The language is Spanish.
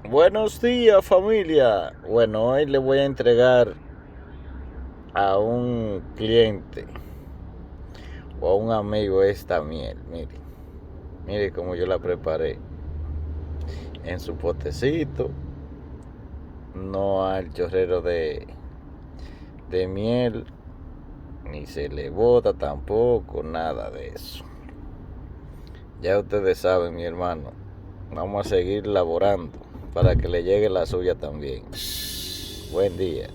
Buenos días, familia. Bueno, hoy le voy a entregar a un cliente o a un amigo esta miel. Mire cómo yo la preparé en su potecito. No al chorrero de miel, ni se le bota tampoco, nada de eso. Ya ustedes saben, mi hermano. Vamos a seguir laborando para que le llegue la suya también. Buen día.